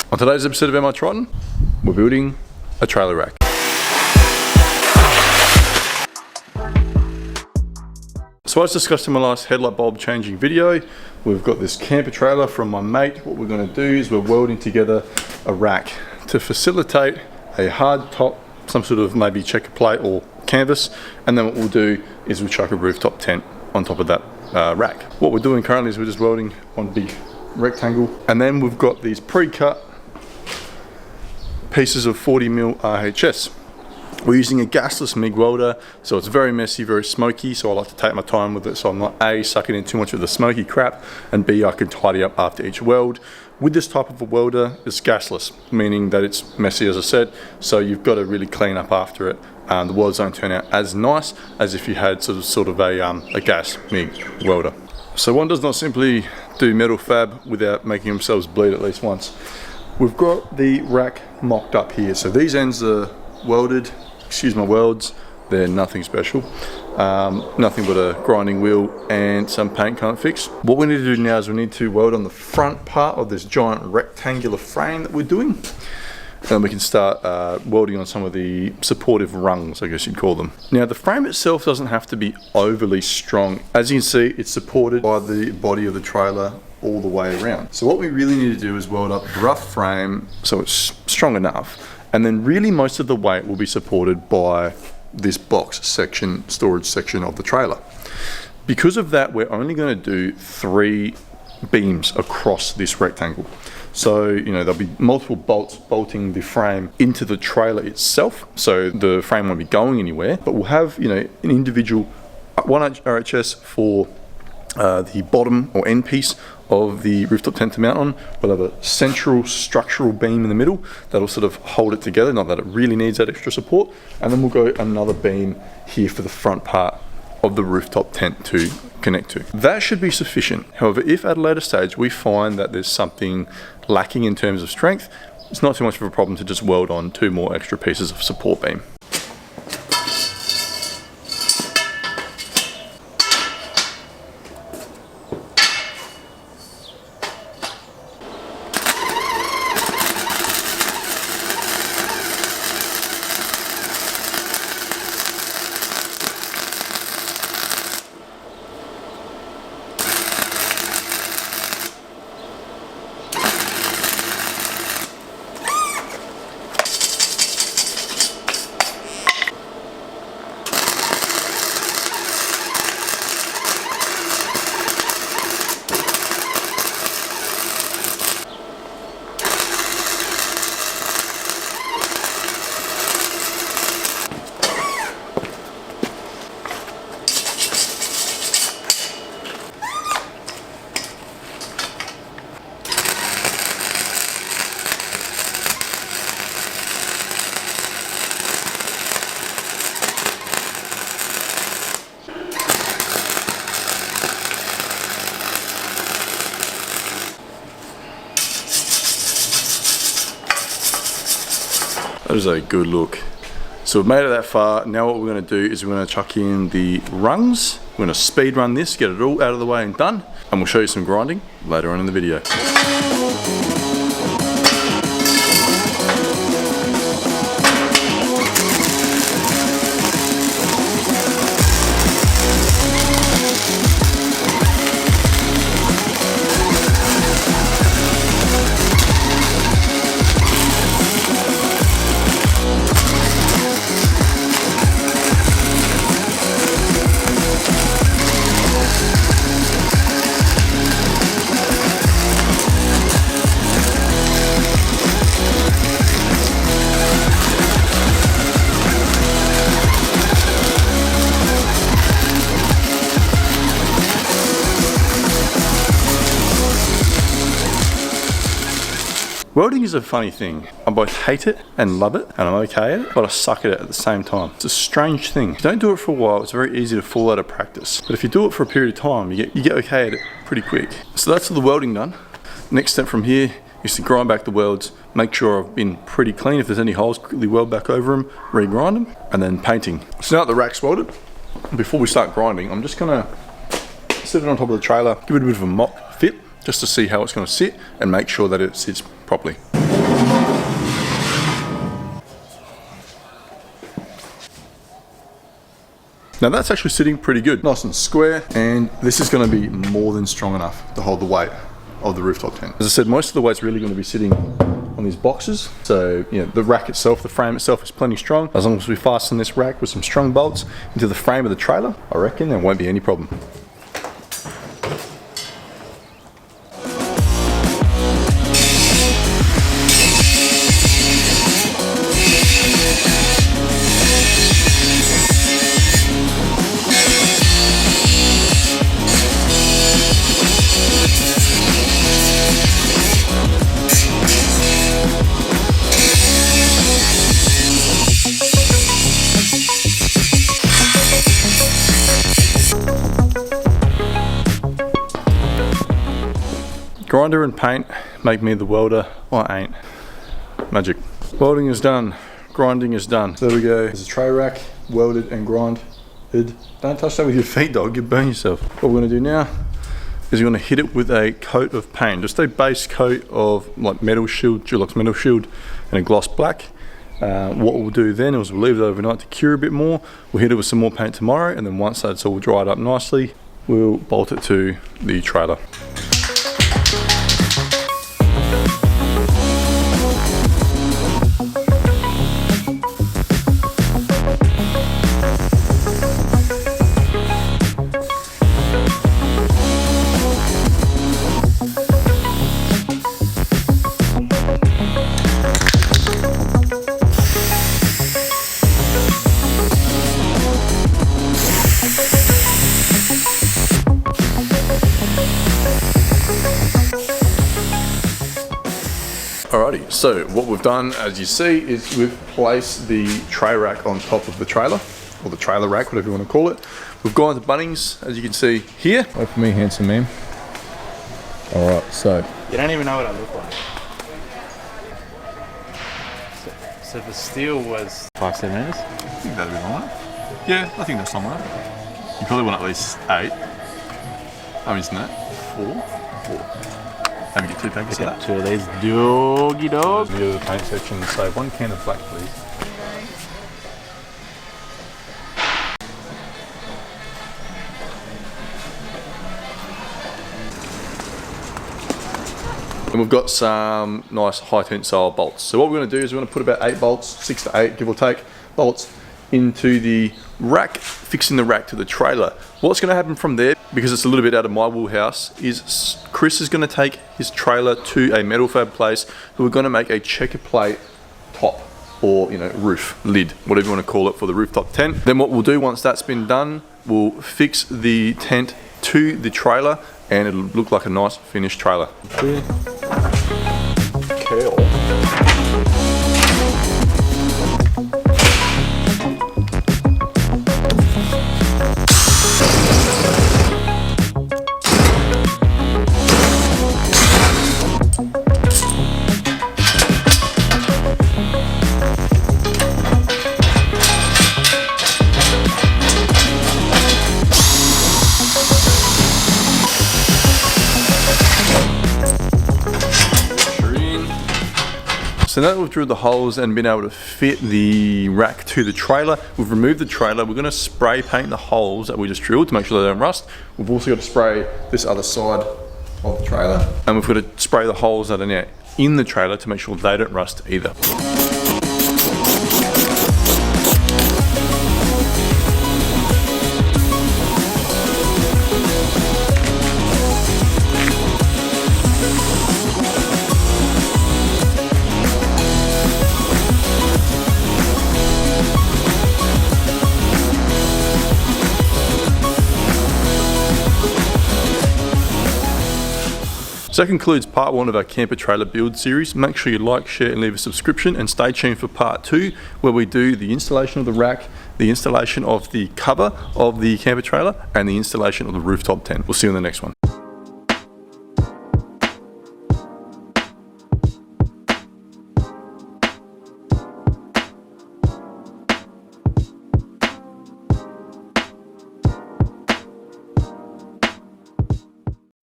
On today's episode of MRTriton, we're building a trailer rack. So as discussed in my last headlight bulb changing video, we've got this camper trailer from my mate. What we're going to do is we're welding together a rack to facilitate a hard top, some sort of maybe checker plate or canvas, and then what we'll do is we'll chuck a rooftop tent on top of that rack. What we're doing currently is we're just welding one big rectangle, and then we've got these pre-cut pieces of 40mm RHS. We're using a gasless MIG welder, so it's very messy, very smoky, so I like to take my time with it so I'm not A, sucking in too much of the smoky crap, and B, I can tidy up after each weld. With this type of a welder, it's gasless, meaning that it's messy, as I said, so you've got to really clean up after it. The welds don't turn out as nice as if you had sort of a gas MIG welder. So one does not simply do metal fab without making themselves bleed at least once. We've got the rack mocked up here, so these ends are welded. Excuse my welds, they're nothing special. Nothing but a grinding wheel and some paint can't fix. What we need to do now is we need to weld on the front part of this giant rectangular frame that we're doing. And we can start welding on some of the supportive rungs, I guess you'd call them. Now the frame itself doesn't have to be overly strong. As you can see, it's supported by the body of the trailer all the way around. So what we really need to do is weld up the rough frame so it's strong enough. And then really most of the weight will be supported by this box section, storage section of the trailer. Because of that, we're only going to do 3 beams across this rectangle. So, you know, there'll be multiple bolts bolting the frame into the trailer itself. So the frame won't be going anywhere, but we'll have, you know, an individual 1 RHS for the bottom or end piece of the rooftop tent to mount on. We'll have a central structural beam in the middle that'll sort of hold it together, not that it really needs that extra support. And then we'll go another beam here for the front part of the rooftop tent to connect to. That should be sufficient. However, if at a later stage we find that there's something lacking in terms of strength, it's not too much of a problem to just weld on 2 more extra pieces of support beam. That is a good look. So we've made it that far. Now what we're going to do is we're going to chuck in the rungs. We're going to speed run this, get it all out of the way and done, and we'll show you some grinding later on in the video. Welding is a funny thing. I both hate it and love it, and I'm okay at it, but I suck at it at the same time. It's a strange thing. If you don't do it for a while, it's very easy to fall out of practice. But if you do it for a period of time, you get okay at it pretty quick. So that's all the welding done. Next step from here is to grind back the welds, make sure I've been pretty clean. If there's any holes, quickly weld back over them, re-grind them, and then painting. So now that the rack's welded, before we start grinding, I'm just gonna sit it on top of the trailer, give it a bit of a mock fit, just to see how it's gonna sit and make sure that it sits properly. Now that's actually sitting pretty good, nice and square, and this is going to be more than strong enough to hold the weight of the rooftop tent. As I said, most of the weight's really going to be sitting on these boxes, so you know, the rack itself, the frame itself is plenty strong. As long as we fasten this rack with some strong bolts into the frame of the trailer, I reckon there won't be any problem. Grinder and paint make me the welder. I ain't. Magic. Welding is done. Grinding is done. There we go. There's a tray rack, welded and grinded. Don't touch that with your feet, dog. You burn yourself. What we're going to do now is we're going to hit it with a coat of paint. Just a base coat of like metal shield, Dulux metal shield, and a gloss black. What we'll do then is we'll leave it overnight to cure a bit more. We'll hit it with some more paint tomorrow, and then once that's all dried up nicely, we'll bolt it to the trailer. Alrighty, so what we've done, as you see, is we've placed the tray rack on top of the trailer, or the trailer rack, whatever you want to call it. We've gone to Bunnings, as you can see here. Wait for me, handsome man. Alright, so. You don't even know what I look like. So the steel was 5 centimeters? I think that'd be long enough. Yeah, I think that's long enough. You probably want at least 8. How many is that? 4? Let me get 2 packets of that. 2 of these doggy dog. View of the paint section, so 1 can of black, please. And we've got some nice high tensile bolts. So what we're going to do is we're going to put about 8 bolts, 6 to 8, give or take, bolts into the rack, fixing the rack to the trailer. What's going to happen from there, because it's a little bit out of my wheelhouse, is Chris is going to take his trailer to a metal fab place who are going to make a checker plate top, or you know, roof, lid, whatever you want to call it, for the rooftop tent. Then what we'll do once that's been done, we'll fix the tent to the trailer and it'll look like a nice finished trailer. So now that we've drilled the holes and been able to fit the rack to the trailer, we've removed the trailer. We're going to spray paint the holes that we just drilled to make sure they don't rust. We've also got to spray this other side of the trailer, and we've got to spray the holes that are now in the trailer to make sure they don't rust either. So that concludes part 1 of our camper trailer build series. Make sure you like, share and leave a subscription, and stay tuned for part 2 where we do the installation of the rack, the installation of the cover of the camper trailer and the installation of the rooftop tent. We'll see you in the next one.